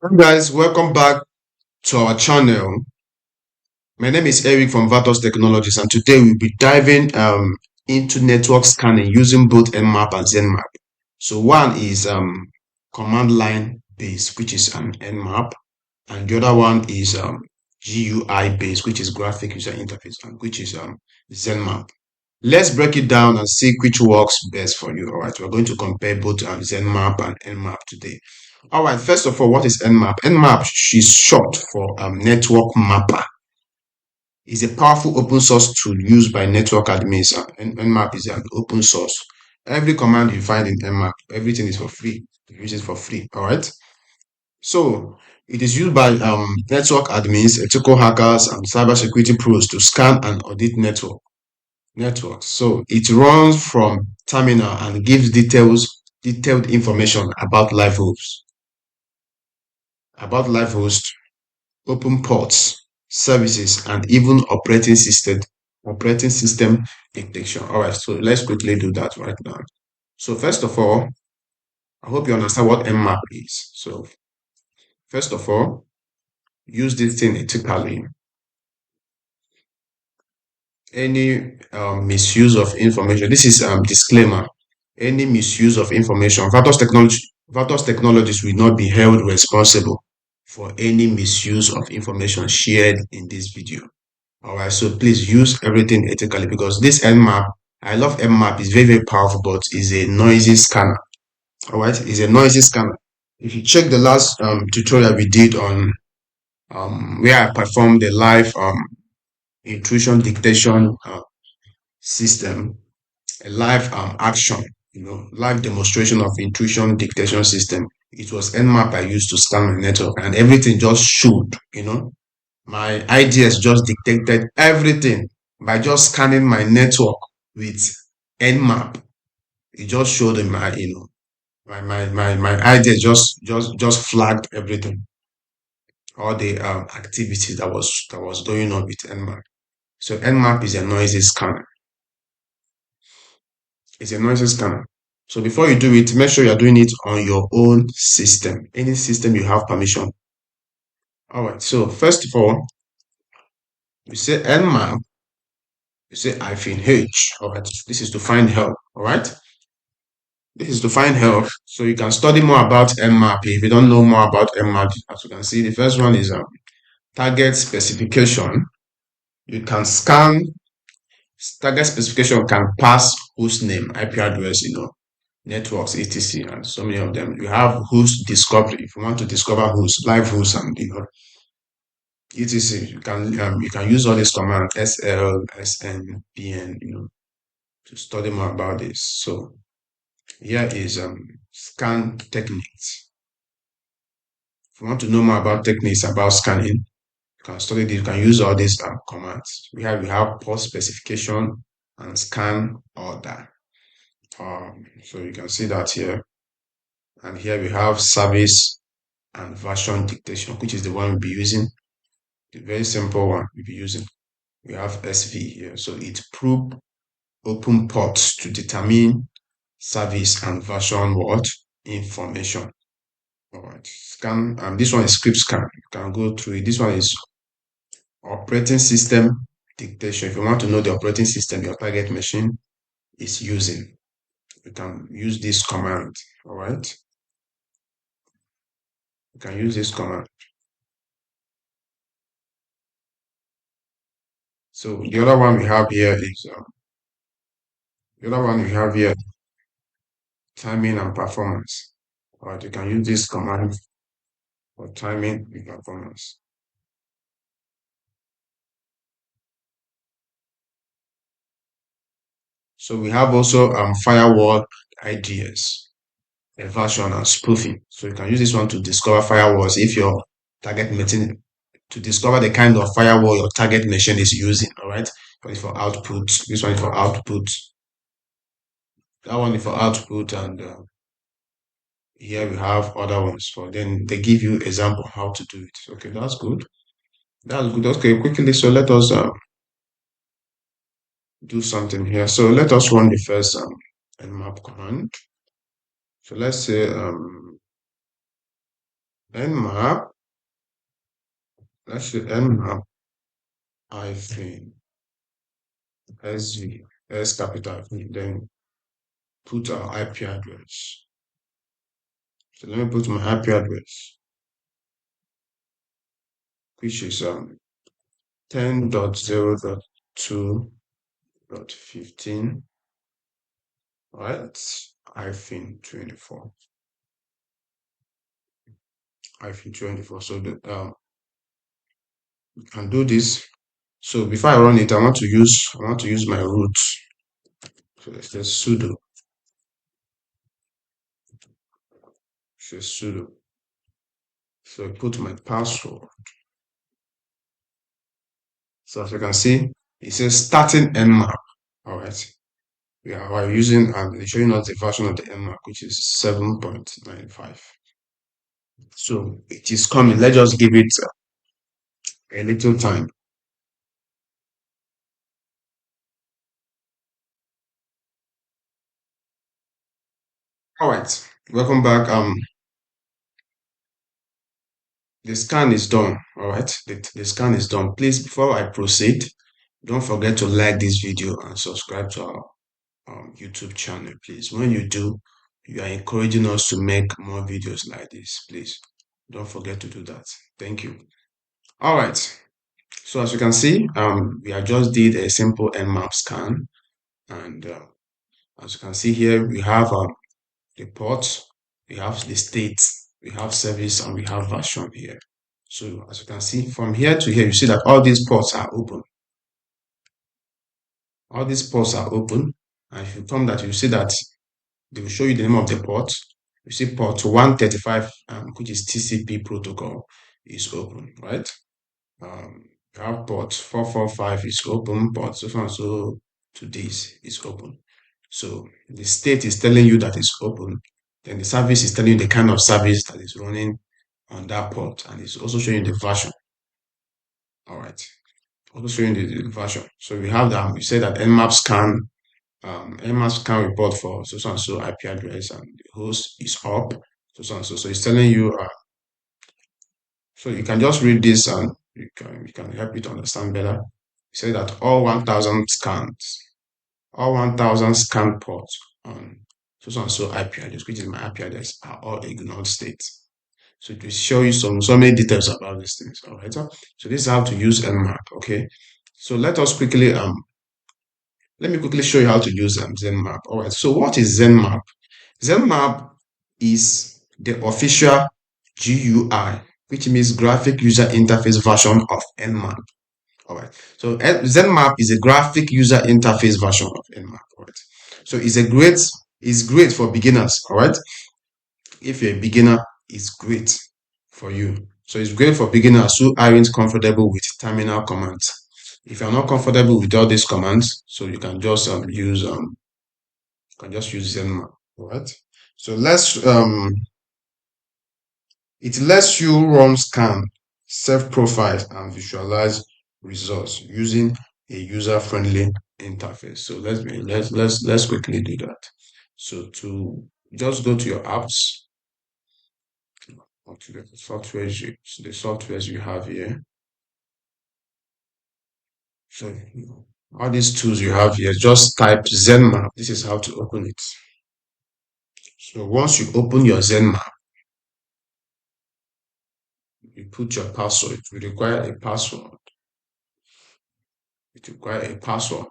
Hi guys, welcome back to our channel. My name is Eric from Vathos Technologies, and today we'll be diving into network scanning using both Nmap and Zenmap. So one is command line based, which is an Nmap, and the other one is GUI based, which is graphic user interface, and which is Zenmap. Let's break it down and see which works best for you. All right, we're going to compare both Zenmap and Nmap today. All right, first of all, what is Nmap? Nmap is short for network mapper. It's a powerful open source tool used by network admins. Nmap is an open source. Every command you find in Nmap, everything is for free. You use it for free. All right. So it is used by network admins, ethical hackers, and cybersecurity pros to scan and audit networks. So it runs from terminal and gives detailed information about live host, open ports, services, and even operating system detection. All right, so let's quickly do that right now. So first of all, I hope you understand what Nmap is. So first of all, use this thing ethically. Any misuse of information. This is disclaimer. Any misuse of information. Vathos Technologies will not be held responsible for any misuse of information shared in this video. All right, so please use everything ethically because this Nmap, I love Nmap, it's very powerful, but it's a noisy scanner. All right, it's a noisy scanner. If you check the last tutorial we did on where I performed the live intrusion detection system, a live action, live demonstration of intrusion detection system. It was Nmap I used to scan my network, and everything just showed. My IDS just detected everything by just scanning my network with Nmap. It just showed in my IDS just flagged everything, all the activity that was going on with Nmap. So Nmap is a noisy scanner. It's a noisy scanner. So before you do it, make sure you're doing it on your own system, any system you have permission. All right. So first of all, you say Nmap, you say -H. All right. This is to find help. All right. This is to find help. So you can study more about Nmap. If you don't know more about Nmap, as you can see, the first one is target specification. You can scan target specification can pass host name, IP address, networks, etc. and so many of them. You have host discovery. If you want to discover hosts, live hosts, and etc. You can use all these commands SL, SN, PN, to study more about this. So here is scan techniques. If you want to know more about techniques about scanning, you can study this. You can use all these commands. We have port specification and scan order. So you can see that here. And here we have service and version dictation, which is the one we'll be using. The very simple one we'll be using. We have SV here. So it probe open ports to determine service and version what information. All right. Scan. This one is script scan. You can go through it. This one is operating system dictation. If you want to know the operating system your target machine is using, you can use this command. All right. You can use this command. So the other one we have here is timing and performance. All right. You can use this command for timing and performance. So we have also firewall IDS, version and spoofing. So you can use this one to discover firewalls if your target machine, to discover the kind of firewall your target machine is using. All right. One is for output. This one is for output. That one is for output, and here we have other ones for. Then they give you example how to do it. Okay, that's good. That's good. Okay, quickly. So let us do something here. So let us run the first nmap command. So let's say Nmap, let's say Nmap hyphen SV, S capital V, then put our IP address. So let me put my IP address, which is 10.0.2.15, right? Hyphen 24. Hyphen 24. So you can do this. So before I run it, I want to use my root. So let's say sudo. So I put my password. So as you can see, it says starting Nmap. All right. We're using, showing us the version of the Nmap, which is 7.95. So it is coming. Let's just give it a little time. All right. Welcome back. The scan is done. All right. The scan is done. Please, before I proceed, don't forget to like this video and subscribe to our YouTube channel, please. When you do, you are encouraging us to make more videos like this. Please don't forget to do that. Thank you. All right. So as you can see, we have just did a simple Nmap scan, and as you can see here, we have the port, we have the state, we have service, and we have version here. So as you can see, from here to here, you see that all these ports are open. All these ports are open, and if you come that, you see that they will show you the name of the port. You see port 135, which is TCP protocol, is open, right? You have port 445 is open, port so and so to this is open. So the state is telling you that it's open, then the service is telling you the kind of service that is running on that port, and it's also showing the version. All right, also showing the version. So we have that. We say that Nmap scan report for so and so IP address, and the host is up so and so. So it's telling you. So you can just read this, and you can help you to understand better. You say that all 1,000 scan ports on so and so IP address, which is my IP address, are all ignored states. So it will show you so many details about these things. All right. So this is how to use Nmap. Okay. So let me quickly show you how to use Zenmap. All right. So what is Zenmap? Zenmap is the official GUI, which means graphic user interface version of Nmap. All right. So Zenmap is a graphic user interface version of Nmap. All right. So it's great for beginners. All right. If you're a beginner, it's great for you. So it's great for beginners who aren't comfortable with terminal commands. If you're not comfortable with all these commands, so you can just use Zenmap. All right. So it lets you run scan, self-profile, and visualize results using a user-friendly interface. So let's quickly do that. So to just go to your apps or to the softwares you have here. So all these tools you have here, just type Zenmap. This is how to open it. So once you open your Zenmap, you put your password. It will require a password. It requires a password.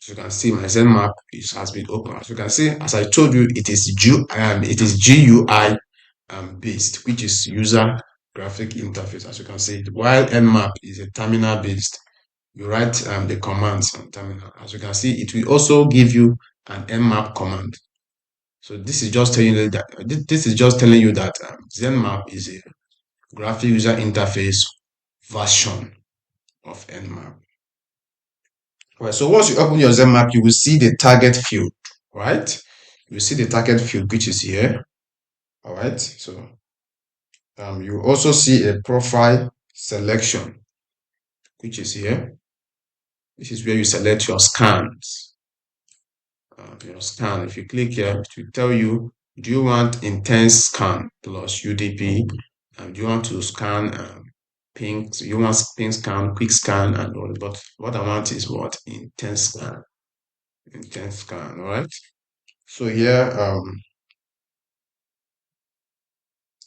As you can see, my Zenmap has been opened. As you can see, as I told you, it is GUI based, which is user graphic interface. As you can see, while Nmap is a terminal based, you write the commands on terminal. As you can see, it will also give you an Nmap command. So this is just telling you that Zenmap is a graphic user interface version of Nmap. Right, so once you open your Zenmap, you will see the target field, right? You will see the target field, which is here. All right. So you also see a profile selection, which is here. This is where you select your scans. Your scan. If you click here, it will tell you Do you want intense scan plus UDP? Do you want to scan ping? So you want ping scan, quick scan, and all. But what I want is what intense scan, intense scan. All right. So here,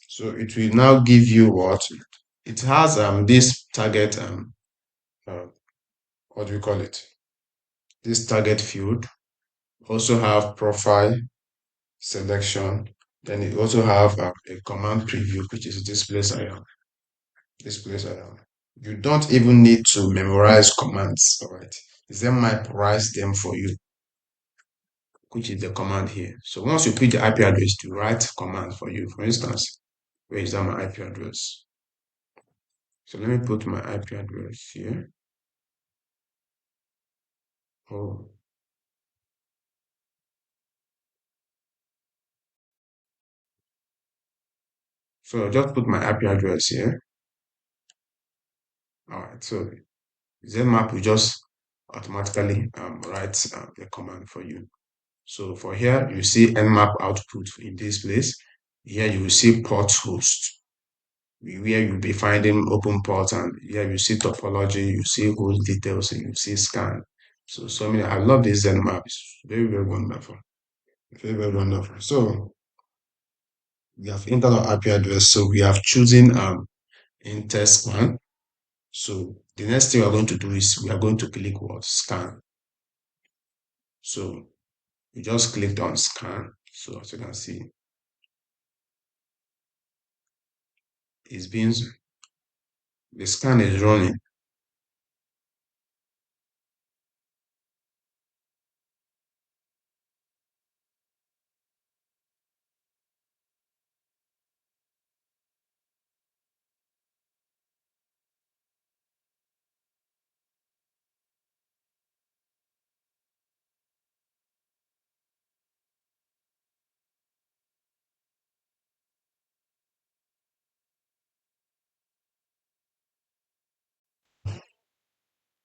so it will now give you what it has. This target. Uh, what do we call it? This target field also have profile selection. Then it also have a command preview, which is this place I am. This place I am. You don't even need to memorize commands, all right? Zenmap writes them for you, which is the command here. So once you put the IP address, to write command for you. For instance, where is that my IP address? So let me put my IP address here. Oh, so just put my IP address here. All right. So Zenmap will just automatically write the command for you. So for here, you see Nmap output in this place. Here you will see port host, where you'll be finding open port, and here you see topology, you see host details, and you see scan. So many. I love this Zenmap. It's very, very wonderful. Very, very wonderful. So we have entered our IP address. So we have chosen in test one. So the next thing we're going to do is we are going to click what scan. So we just clicked on scan. So as you can see, it's being the scan is running.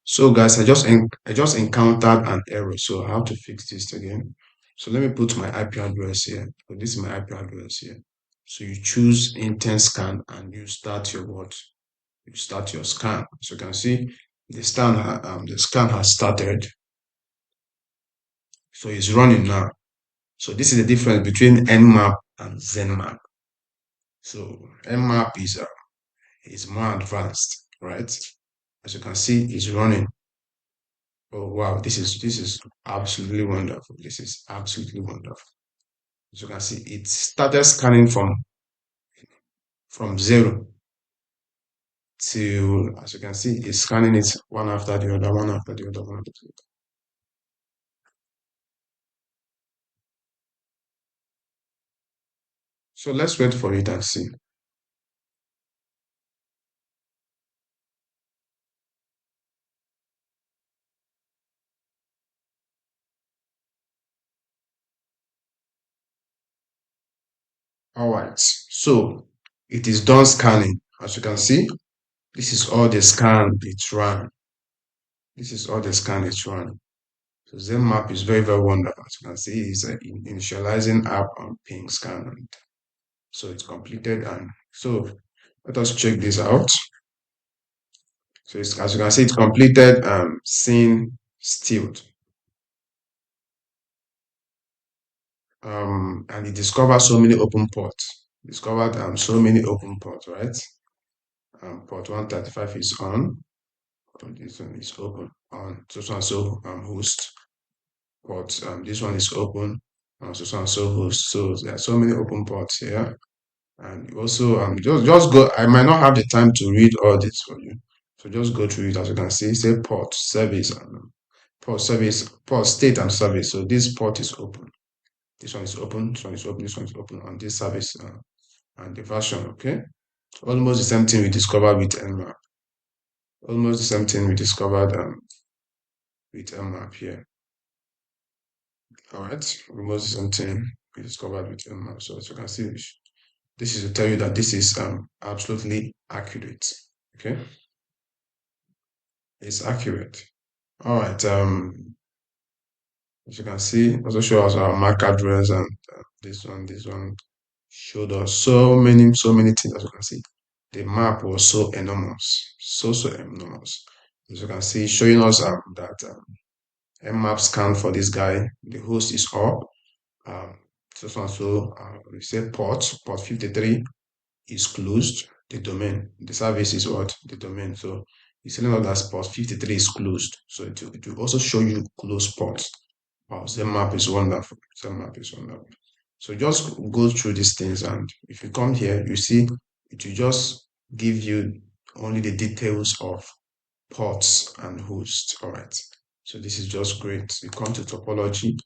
So guys, I just encountered an error. So I have to fix this again. So let me put my IP address here. So this is my IP address here. So you choose intent scan and you start your what? You start your scan. So you can see the scan has started. So it's running now. So this is the difference between Nmap and Zenmap. So Nmap is more advanced, right? As you can see, it's running. Oh wow, this is absolutely wonderful. This is absolutely wonderful. As you can see, it started scanning from zero to, as you can see, it's scanning it one after the other, one after the other, one after the other. So let's wait for it and see. All right, so it is done scanning. As you can see, this is all the scan it's run. This is all the scan it's run. So Zenmap is very, very wonderful. As you can see, it's initializing app on ping scan. And so it's completed. And so let us check this out. So as you can see, it's completed scene stilled. And it discovered so many open ports. Discovered so many open ports, right? Port 135 is on. This one is open on so and so host. Port this one is open on so and so host. So there are so many open ports here. And also just go. I might not have the time to read all this for you. So just go through it. As you can see, say port service and port service, port state and service. So this port is open. This one is open. This one is open. This one is open on this service and the version. Okay, almost the same thing we discovered with Nmap. Almost the same thing we discovered with Nmap here. All right, almost the same thing we discovered with Nmap. So as you can see, this is to tell you that this is absolutely accurate. Okay, it's accurate. All right. As you can see, also show us our MAC address, and this one showed us so many things. As you can see, the map was so enormous, so enormous. As you can see, showing us that Nmap scan for this guy. The host is up. Um, we say port 53 is closed. The domain, the service is what? The domain. So it's telling us that port 53 is closed. So it will also show you closed ports. Wow, Zenmap is wonderful. Zenmap is wonderful. So just go through these things, and if you come here, you see it will just give you only the details of ports and hosts. All right. So this is just great. You come to topology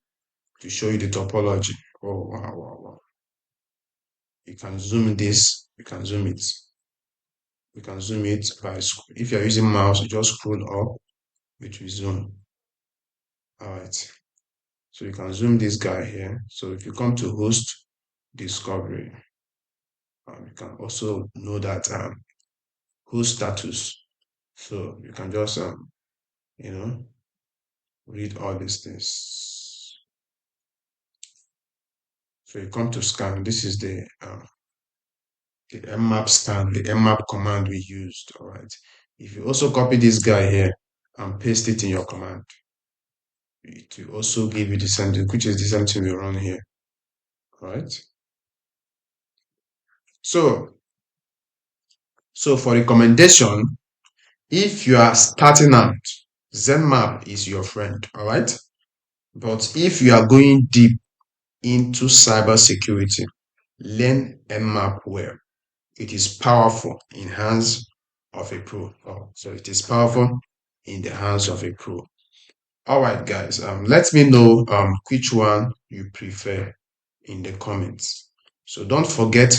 to show you the topology. Oh, wow. You can zoom this, you can zoom it. You can zoom it by, if you're using mouse, you just scroll up, it will zoom. All right. So you can zoom this guy here. So if you come to host discovery, you can also know that host status. So you can just, you know, read all these things. So you come to scan. This is the Nmap scan, the Nmap command we used. All right. If you also copy this guy here and paste it in your command, it will also give you the same thing, which is the same thing we run here. All right. So, for recommendation, if you are starting out, Zenmap is your friend. All right. But if you are going deep into cybersecurity, learn Nmap well. It is powerful in hands of a pro. Oh, so it is powerful in the hands of a pro. All right, guys. Let me know which one you prefer in the comments. So don't forget,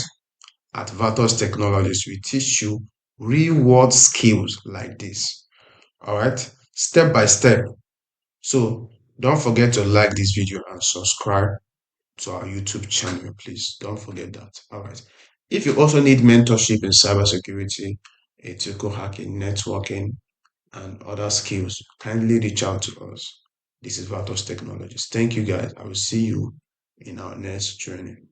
at Vathos Technologies, we teach you real world skills like this. All right, step by step. So don't forget to like this video and subscribe to our YouTube channel, please. Don't forget that. All right. If you also need mentorship in cybersecurity, ethical hacking, networking, and other skills, kindly reach out to us. This is Vathos Technologies. Thank you, guys. I will see you in our next training.